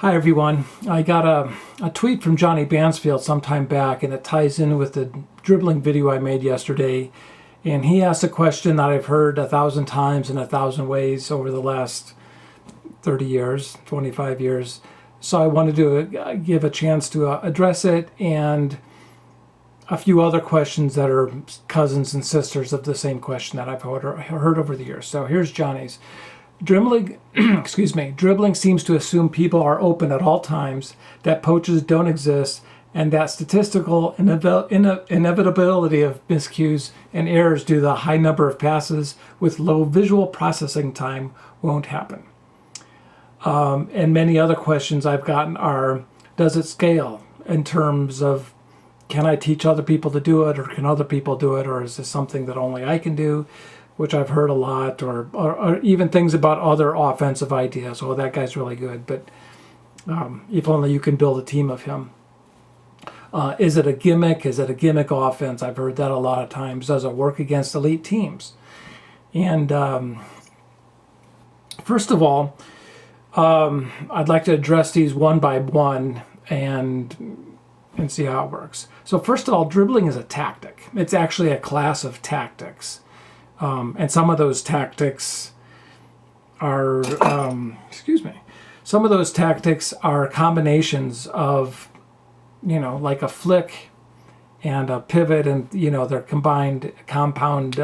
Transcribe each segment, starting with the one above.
Hi everyone. I got a tweet from Johnny Bansfield sometime back, and it ties in with the dribbling video I made yesterday. And he asked a question that I've heard 1,000 times in 1,000 ways over the last 30 years, 25 years. So I wanted to give a chance to address it and a few other questions that are cousins and sisters of the same question that I've heard over the years. So here's Johnny's. Dribbling, dribbling seems to assume people are open at all times, that poaches don't exist, and that statistical inevitability of miscues and errors due to the high number of passes with low visual processing time won't happen. And many other questions I've gotten are, does it scale in terms of, can I teach other people to do it, or can other people do it, or is this something that only I can do? Which I've heard a lot, or even things about other offensive ideas. Oh, that guy's really good, but if only you can build a team of him. Is it a gimmick? Is it a gimmick offense? I've heard that a lot of times. Does it work against elite teams? And first of all, I'd like to address these one by one and see how it works. So first of all, dribbling is a tactic. It's actually a class of tactics. And some of those tactics are, some of those tactics are combinations of, like a flick and a pivot, and, they're combined, compound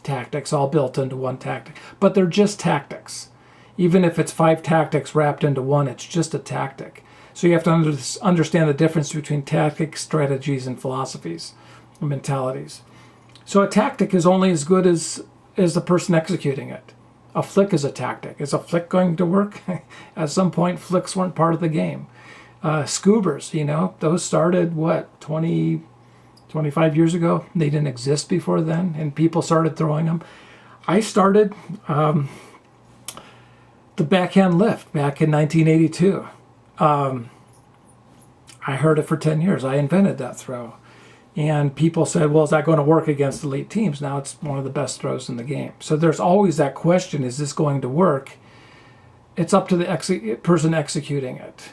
tactics all built into one tactic. But they're just tactics. Even if it's 5 tactics wrapped into one, it's just a tactic. So you have to understand the difference between tactics, strategies, and philosophies and mentalities. So a tactic is only as good as the person executing it. A flick is a tactic. Is a flick going to work? At some point, flicks weren't part of the game. Scoobers, those started, 25 years ago? They didn't exist before then, and people started throwing them. I started the backhand lift back in 1982. I heard it for 10 years. I invented that throw. And people said, well, is that going to work against elite teams? Now it's one of the best throws in the game. So there's always that question, is this going to work? It's up to the person executing it.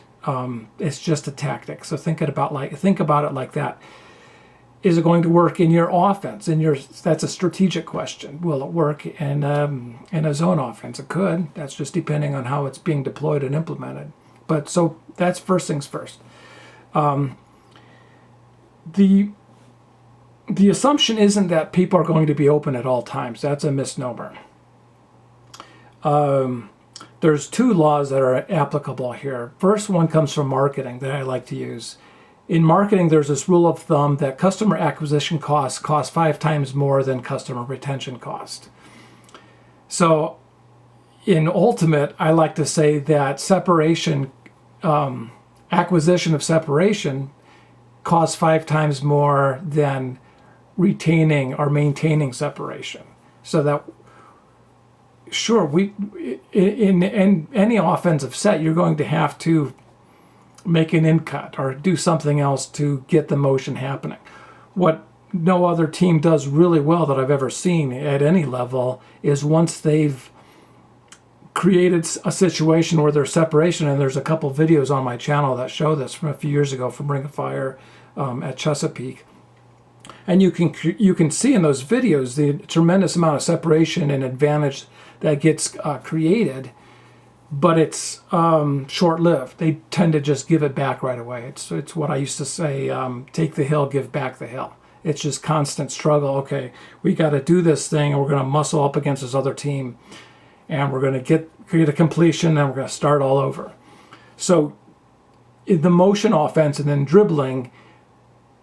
It's just a tactic. So think about it like that. Is it going to work in your offense? That's a strategic question. Will it work in a zone offense? It could. That's just depending on how it's being deployed and implemented. But so that's first things first. The assumption isn't that people are going to be open at all times. That's a misnomer. There's 2 laws that are applicable here. First one comes from marketing that I like to use. In marketing, there's this rule of thumb that customer acquisition costs cost 5 times more than customer retention cost. So in ultimate, I like to say that separation, acquisition of separation costs 5 times more than retaining or maintaining separation. So that, sure, in any offensive set, you're going to have to make an in cut or do something else to get the motion happening. What no other team does really well that I've ever seen at any level is once they've created a situation where there's separation, and there's a couple videos on my channel that show this from a few years ago from Ring of Fire at Chesapeake. And you can see in those videos the tremendous amount of separation and advantage that gets created, but it's short-lived. They tend to just give it back right away. It's what I used to say, take the hill, give back the hill. It's just constant struggle. Okay, we got to do this thing, and we're going to muscle up against this other team, and we're going to create a completion, and we're going to start all over. So in the motion offense and then dribbling,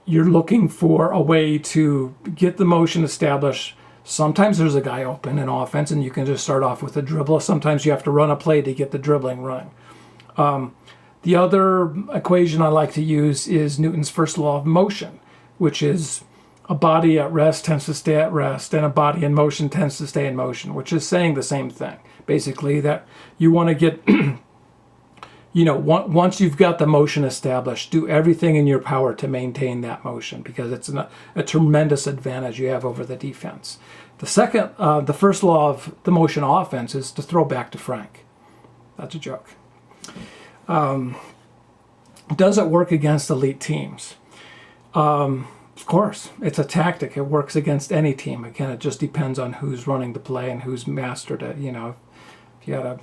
you're looking for a way to get the motion established. Sometimes there's a guy open in offense, and you can just start off with a dribble. Sometimes you have to run a play to get the dribbling running. The other equation I like to use is Newton's first law of motion, which is a body at rest tends to stay at rest, and a body in motion tends to stay in motion, which is saying the same thing. Basically, that you want to get, once you've got the motion established, do everything in your power to maintain that motion, because it's a tremendous advantage you have over the defense. The first law of the motion offense is to throw back to Frank. That's a joke. Does it work against elite teams? Of course, it's a tactic. It works against any team. Again, it just depends on who's running the play and who's mastered it. If you had a,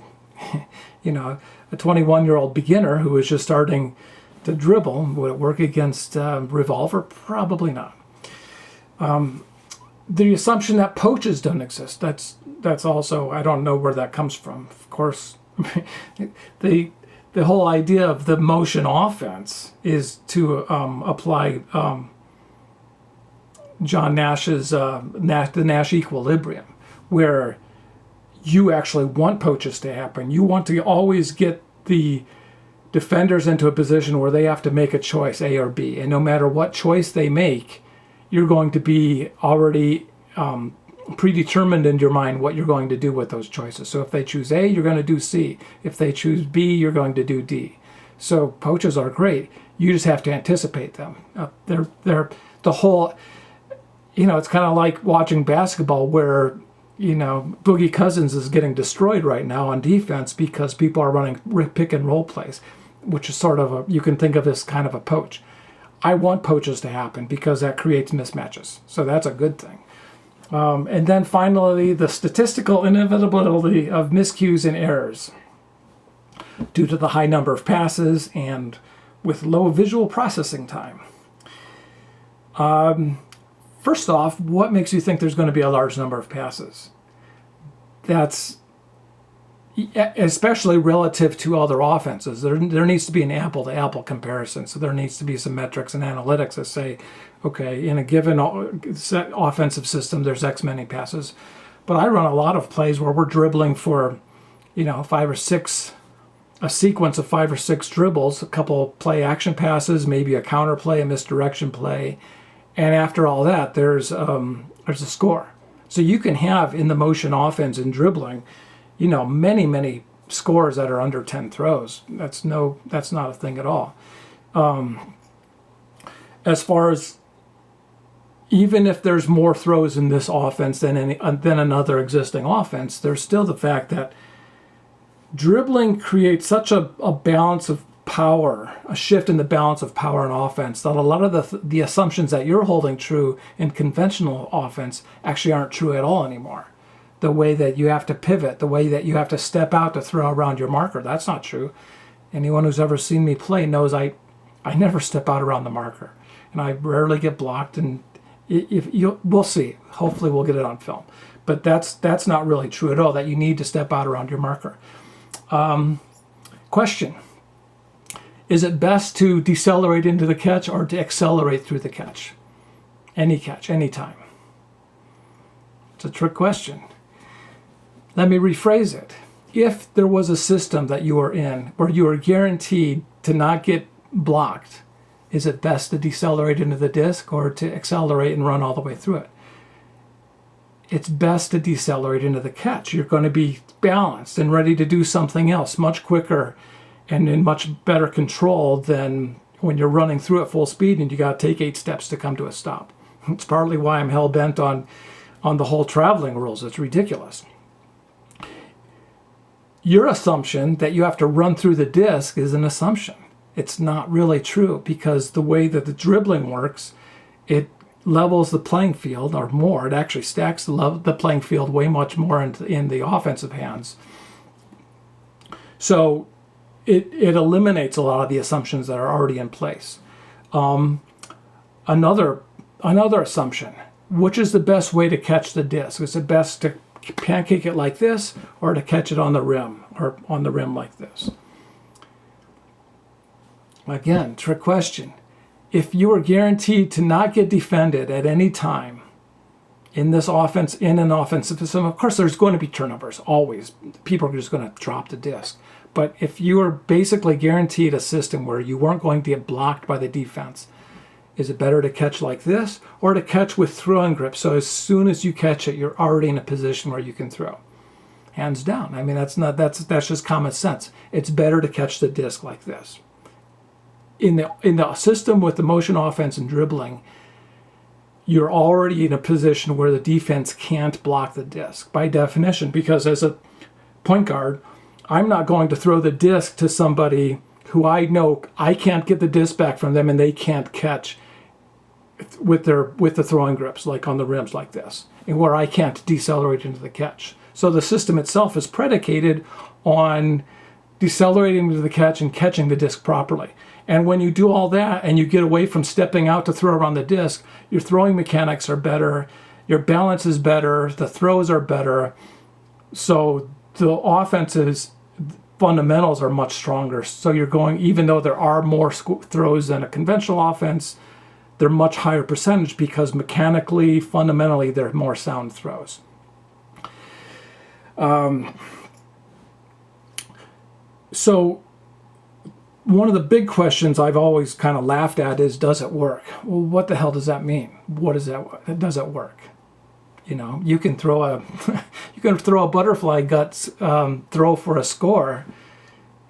a 21-year-old beginner who was just starting to dribble, would it work against revolver? Probably not. The assumption that poaches don't exist. That's also, I don't know where that comes from. Of course, the whole idea of the motion offense is to apply John Nash's the Nash equilibrium, where you actually want poaches to happen. You want to always get the defenders into a position where they have to make a choice, A or B, and no matter what choice they make, you're going to be already predetermined in your mind what you're going to do with those choices. So if they choose A, you're going to do C. If they choose B, you're going to do D. So poaches are great. You just have to anticipate them. They're the whole, it's kind of like watching basketball where, Boogie Cousins is getting destroyed right now on defense because people are running pick and roll plays, which is sort of you can think of as kind of a poach. I want poaches to happen because that creates mismatches. So that's a good thing. And then finally, the statistical inevitability of miscues and errors due to the high number of passes and with low visual processing time. First off, what makes you think there's going to be a large number of passes? That's especially relative to other offenses. There needs to be an apple-to-apple comparison. So there needs to be some metrics and analytics that say, okay, in a given offensive system, there's X many passes. But I run a lot of plays where we're dribbling for, 5 or 6, a sequence of 5 or 6 dribbles, a couple play action passes, maybe a counter play, a misdirection play. And after all that, there's a score. So you can have in the motion offense and dribbling, many, many scores that are under 10 throws. That's not a thing at all. As far as even if there's more throws in this offense than another existing offense, there's still the fact that dribbling creates such a balance of power, a shift in the balance of power and offense, that a lot of the assumptions that you're holding true in conventional offense actually aren't true at all anymore. The way that you have to pivot, the way that you have to step out to throw around your marker, that's not true. Anyone who's ever seen me play knows I never step out around the marker, and I rarely get blocked. And we'll see. Hopefully, we'll get it on film. But that's not really true at all. That you need to step out around your marker. Question: is it best to decelerate into the catch or to accelerate through the catch? Any catch, anytime. It's a trick question. Let me rephrase it. If there was a system that you were in where you were guaranteed to not get blocked, is it best to decelerate into the disc or to accelerate and run all the way through it? It's best to decelerate into the catch. You're going to be balanced and ready to do something else much quicker and in much better control than when you're running through at full speed and you got to take 8 steps to come to a stop. It's partly why I'm hell-bent on the whole traveling rules. It's ridiculous. Your assumption that you have to run through the disc is an assumption. It's not really true because the way that the dribbling works, it levels the playing field or more. It actually stacks the playing field way much more in the offensive hands. So it eliminates a lot of the assumptions that are already in place. Another assumption: which is the best way to catch the disc? Is it best to pancake it like this or to catch it on the rim or on the rim like this? Again, trick question. If you are guaranteed to not get defended at any time in this offense, in an offensive system, of course there's going to be turnovers, always. People are just going to drop the disc. But if you are basically guaranteed a system where you weren't going to get blocked by the defense, is it better to catch like this or to catch with throwing grip? So as soon as you catch it, you're already in a position where you can throw. Hands down. I mean, that's just common sense. It's better to catch the disc like this. In the system with the motion offense and dribbling, you're already in a position where the defense can't block the disc by definition, because as a point guard, I'm not going to throw the disc to somebody who I know I can't get the disc back from them and they can't catch with the throwing grips, like on the rims like this, and where I can't decelerate into the catch. So the system itself is predicated on decelerating into the catch and catching the disc properly. And when you do all that and you get away from stepping out to throw around the disc, your throwing mechanics are better, your balance is better, the throws are better. So the offense's fundamentals are much stronger. So you're going, even though there are more throws than a conventional offense, they're much higher percentage because mechanically, fundamentally, they're more sound throws. So one of the big questions I've always kind of laughed at is, does it work? Well, what the hell does that mean? What is that? Does it work? You know, you can throw a you can throw a butterfly guts throw for a score,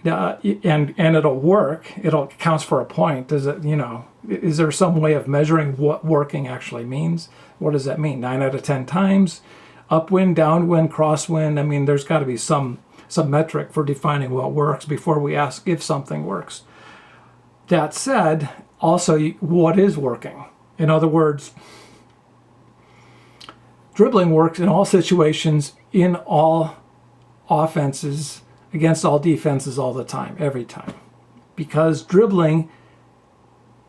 and it'll work. It'll counts for a point. Does it? You know, is there some way of measuring what working actually means? What does that mean? 9 out of 10 times, upwind, downwind, crosswind. I mean, there's got to be some metric for defining what works before we ask if something works. That said, also, what is working? In other words, dribbling works in all situations, in all offenses, against all defenses all the time, every time. Because dribbling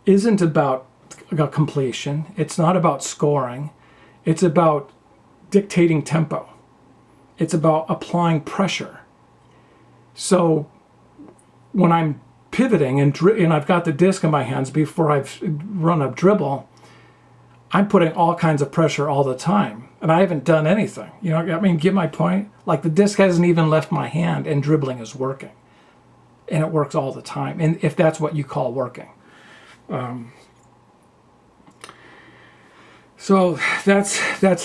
isn't about completion. It's not about scoring. It's about dictating tempo. It's about applying pressure. So when I'm pivoting and I've got the disc in my hands before I've run a dribble, I'm putting all kinds of pressure all the time, and I haven't done anything. You know, I mean, get my point? Like, the disc hasn't even left my hand, and dribbling is working. And it works all the time, and if that's what you call working. So that's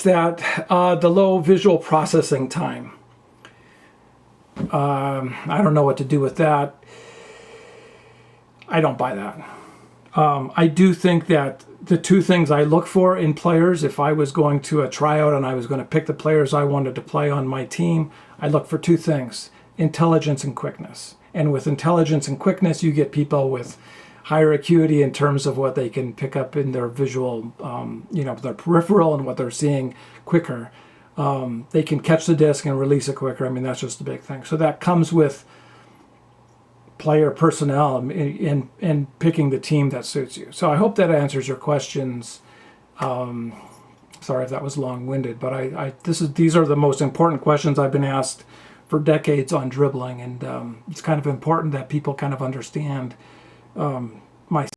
that. The low visual processing time. I don't know what to do with that. I don't buy that. I do think that the two things I look for in players, if I was going to a tryout and I was going to pick the players I wanted to play on my team, I look for two things: intelligence and quickness. And with intelligence and quickness, you get people with higher acuity in terms of what they can pick up in their visual, their peripheral and what they're seeing quicker. They can catch the disc and release it quicker. I mean, that's just a big thing. So that comes with player personnel in picking the team that suits you. So I hope that answers your questions. Sorry if that was long-winded, but these are the most important questions I've been asked for decades on dribbling, and it's kind of important that people kind of understand my